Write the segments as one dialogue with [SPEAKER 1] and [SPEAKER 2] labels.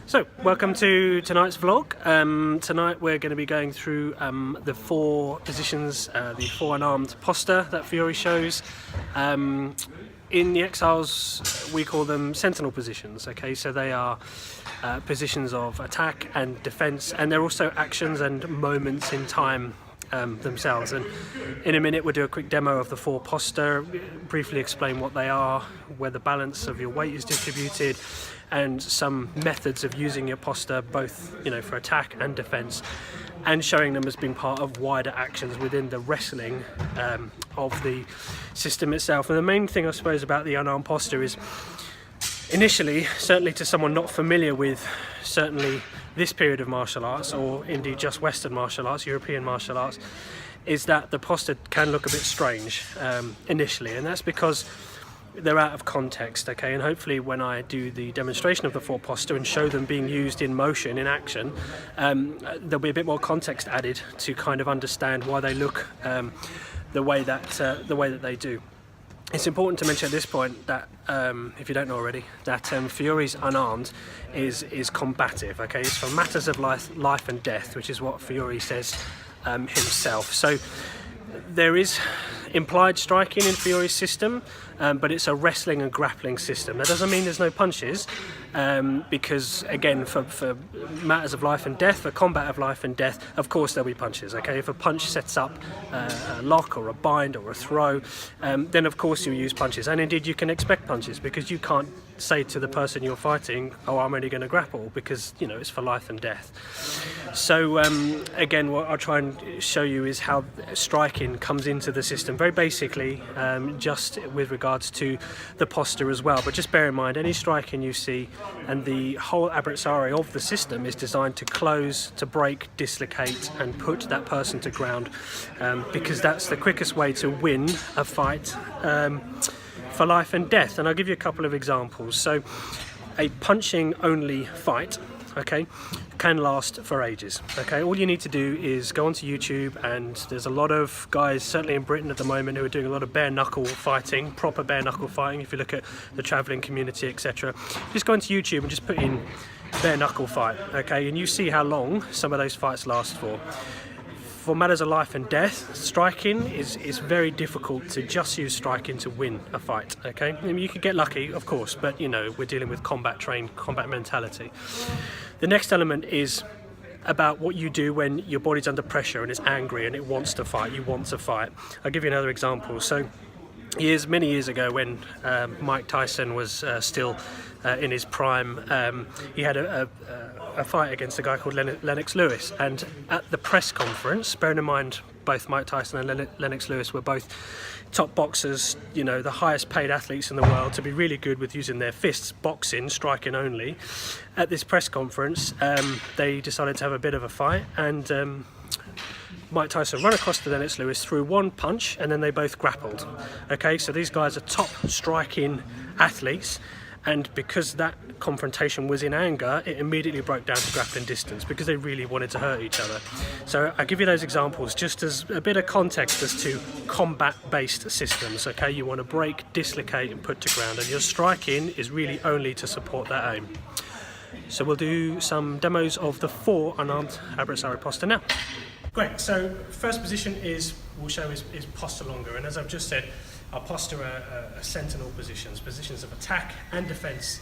[SPEAKER 1] So, welcome to tonight's vlog. Tonight we're going to be going through the four positions, the four unarmed posta that Fiore shows. In the Exiles we call them sentinel positions, okay, so they are positions of attack and defence, and they're also actions and moments in time themselves. And in a minute we'll do a quick demo of the four posta, briefly explain what they are, where the balance of your weight is distributed, and some methods of using your posta, both for attack and defence, and showing them as being part of wider actions within the wrestling of the system itself. And the main thing I suppose about the unarmed posta is, initially, certainly to someone not familiar with certainly this period of martial arts, or indeed just Western martial arts, European martial arts, is that the posta can look a bit strange initially, and that's because they're out of context, okay? And hopefully when I do the demonstration of the four posta and show them being used in motion, in action, there'll be a bit more context added to kind of understand why they look the way that they do. It's important to mention at this point that, if you don't know already, that Fiore's unarmed is combative, okay? It's for matters of life and death, which is what Fiore says himself. So there is implied striking in Fiore's system, but it's a wrestling and grappling system. That doesn't mean there's no punches, because again, for matters of life and death, for combat of life and death, of course there'll be punches, okay? If a punch sets up a lock or a bind or a throw, then of course you'll use punches, and indeed you can expect punches, because you can't say to the person you're fighting, oh, I'm only going to grapple, because it's for life and death. So again, what I'll try and show you is how striking comes into the system, very basically, just with regards to the posta as well. But just bear in mind, any striking you see, and the whole Abrazare of the system is designed to close, to break, dislocate and put that person to ground, because that's the quickest way to win a fight for life and death. And I'll give you a couple of examples. So a punching only fight, okay, can last for ages, okay? All you need to do is go onto YouTube, and there's a lot of guys, certainly in Britain at the moment, who are doing a lot of bare knuckle fighting, proper bare knuckle fighting. If you look at the travelling community, etc., just go onto YouTube and just put in bare knuckle fight, okay, and you see how long some of those fights last for. For matters of life and death, striking is very difficult to just use striking to win a fight, okay? I mean, you can get lucky, of course, but we're dealing with combat mentality. The next element is about what you do when your body's under pressure and it's angry and it wants to fight, you want to fight. I'll give you another example. So many years ago, when Mike Tyson was still in his prime, he had a fight against a guy called Lennox Lewis, and at the press conference, bearing in mind both Mike Tyson and Lennox Lewis were both top boxers, the highest paid athletes in the world, to be really good with using their fists, boxing, striking only. At this press conference, they decided to have a bit of a fight, and Mike Tyson ran across to Lennox Lewis, threw one punch, and then they both grappled. Okay, so these guys are top striking athletes, and because that confrontation was in anger, it immediately broke down to grappling distance, because they really wanted to hurt each other. So I give you those examples just as a bit of context as to combat-based systems. Okay, you want to break, dislocate, and put to ground, and your striking is really only to support that aim. So we'll do some demos of the four unarmed Abrazare Posta now. Great, so first position we'll show is posta longa, and as I've just said, our posta are sentinel positions of attack and defence,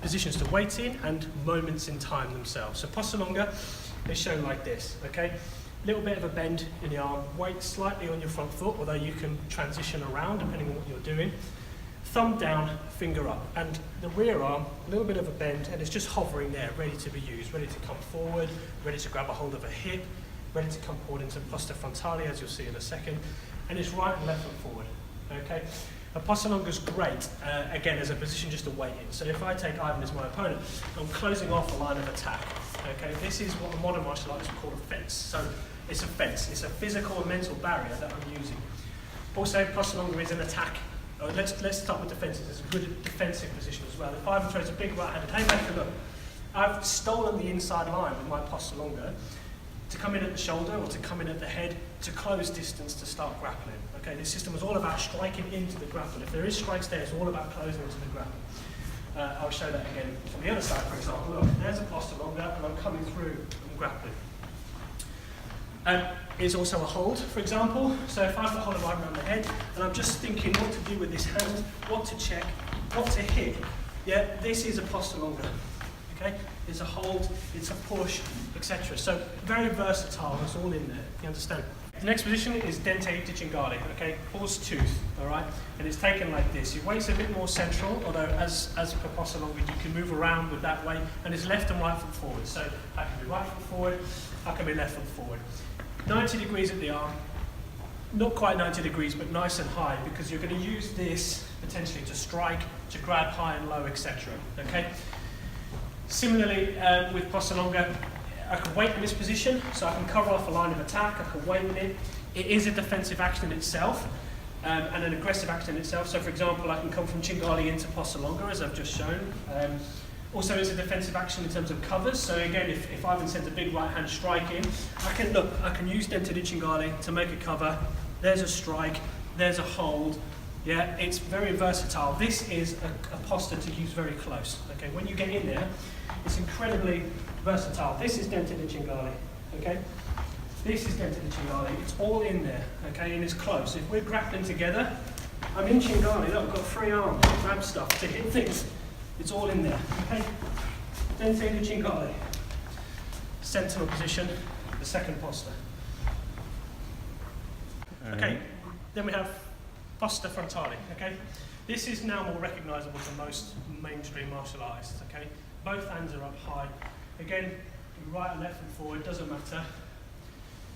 [SPEAKER 1] positions to wait in and moments in time themselves. So posta longa is shown like this, okay? Little bit of a bend in the arm, weight slightly on your front foot, although you can transition around depending on what you're doing. Thumb down, finger up, and the rear arm, a little bit of a bend, and it's just hovering there, ready to be used, ready to come forward, ready to grab a hold of a hip, ready to come forward into posta frontale, as you'll see in a second, and it's right and left foot forward, okay? A posta longa is great, again, as a position just to wait in. So if I take Ivan as my opponent, I'm closing off a line of attack, okay? This is what a modern martial artist would call a fence. So it's a fence, it's a physical and mental barrier that I'm using. Also, posta longa is an attack. Let's start with defences. It's a good defensive position as well. If Ivan throws a big right-handed haymaker, look, I've stolen the inside line with my posta longa to come in at the shoulder or to come in at the head to close distance to start grappling. Okay, this system is all about striking into the grapple. If there is strikes there, it's all about closing into the grapple. I'll show that again from the other side, for example. Look, there's a posta longa, and I'm coming through and grappling. It's also a hold, for example. So if I've got a hold right around the head, and I'm just thinking what to do with this hand, what to check, what to hit, yeah, this is a posta longa. Okay, it's a hold, it's a push, etc. So very versatile. It's all in there. You understand? The next position is dente di cinghiale. Okay, horse tooth. All right, and it's taken like this. Your weight's a bit more central, although as per posta longa, you can move around with that way, and it's left and right foot forward. So I can be right foot forward, I can be left foot forward. 90 degrees at the arm, not quite 90 degrees, but nice and high, because you're going to use this potentially to strike, to grab high and low, etc. Okay. Similarly, with posta longa, I can wait in this position, so I can cover off a line of attack. I can wait in it. It is a defensive action in itself, and an aggressive action in itself. So, for example, I can come from cinghiale into posta longa, as I've just shown. Also, it's a defensive action in terms of covers. So again, if Ivan sends a big right hand strike in, I can use dente di cinghiale to make a cover. There's a strike, there's a hold. Yeah, it's very versatile. This is a posta to use very close. Okay, when you get in there, it's incredibly versatile. This is dente di cinghiale. Okay, this is dente di cinghiale. It's all in there. Okay, and it's close. If we're grappling together, I'm in cinghiale. Look, I've got 3 arms to grab stuff, to hit things. It's all in there. Okay, dente di cinghiale. Sentinel position, the second posta. Okay, then we have posta frontale. Okay, this is now more recognisable to most mainstream martial artists. Okay, both hands are up high. Again, right and left and forward, doesn't matter.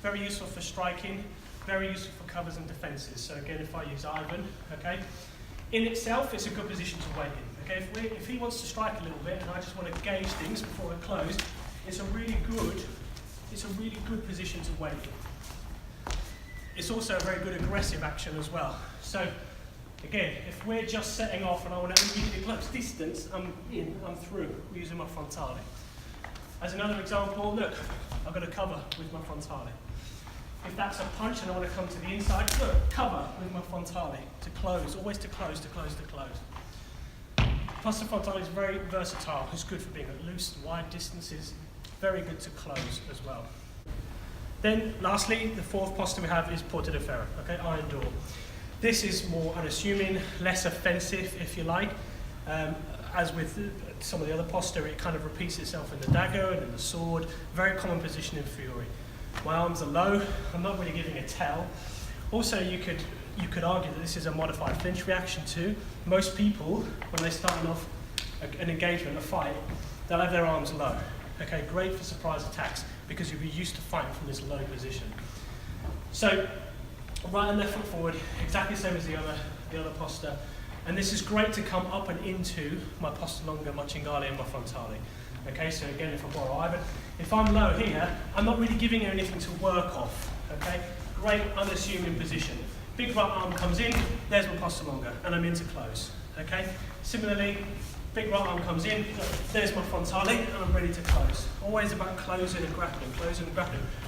[SPEAKER 1] Very useful for striking, very useful for covers and defences. So again, if I use Ivan, okay, in itself, it's a good position to wait in. Okay, if he wants to strike a little bit, and I just want to gauge things before I close, it's a really good position to wait in. It's also a very good aggressive action as well. So again, if we're just setting off and I want to immediately close distance, I'm in, I'm through, using my frontale. As another example, look, I've got a cover with my frontale. If that's a punch and I want to come to the inside, look, cover with my frontale to close, always to close, to close, to close. Posta frontale is very versatile. It's good for being at loose, wide distances, very good to close as well. Then, lastly, the fourth posta we have is porta di ferro, okay, iron door. This is more unassuming, less offensive, if you like. As with some of the other posta, it kind of repeats itself in the dagger and in the sword. Very common position in Fury. My arms are low. I'm not really giving a tell. Also, you could argue that this is a modified flinch reaction too. Most people, when they're starting off an engagement, a fight, they'll have their arms low. Okay, great for surprise attacks because you'll be used to fighting from this low position. So, right and left foot forward, exactly the same as the other posta. And this is great to come up and into my posta longa, my cinghiale, and my frontale. Okay, so again, if I borrow Ivan, if I'm low here, I'm not really giving her anything to work off. Okay, great unassuming position. Big right arm comes in, there's my posta longa, and I'm into close. Okay, similarly, big right arm comes in, there's my frontale, and I'm ready to close. Always about closing and grappling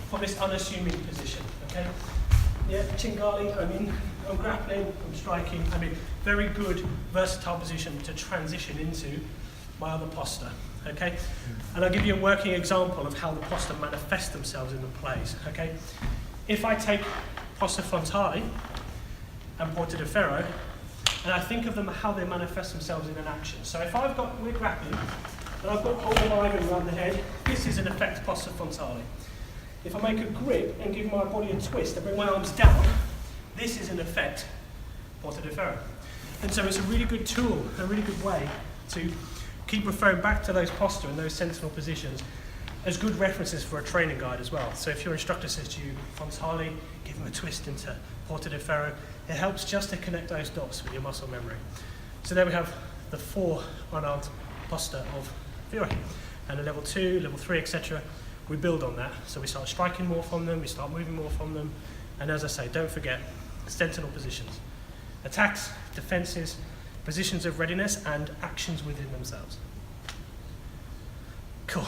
[SPEAKER 1] from this unassuming position. Okay, yeah, cinghiale, I'm in, I'm grappling, I'm striking. I mean, very good, versatile position to transition into my other posta. Okay, and I'll give you a working example of how the posta manifest themselves in the plays. Okay, if I take posta frontale and porta di ferro, and I think of them how they manifest themselves in an action. So if we're grappling, and I've got hold of Ivan around the head, this is in effect posta frontale. If I make a grip and give my body a twist and bring my arms down, this is in effect porta di ferro. And so it's a really good tool, a really good way to keep referring back to those posta and those sentinel positions as good references for a training guide as well. So if your instructor says to you, frontale, give them a twist into porta di ferro, it helps just to connect those dots with your muscle memory. So there we have the 4 unarmed posta of Fury. And at level 2, level 3, etc., we build on that. So we start striking more from them, we start moving more from them. And as I say, don't forget, sentinel positions. Attacks, defenses, positions of readiness, and actions within themselves. Cool.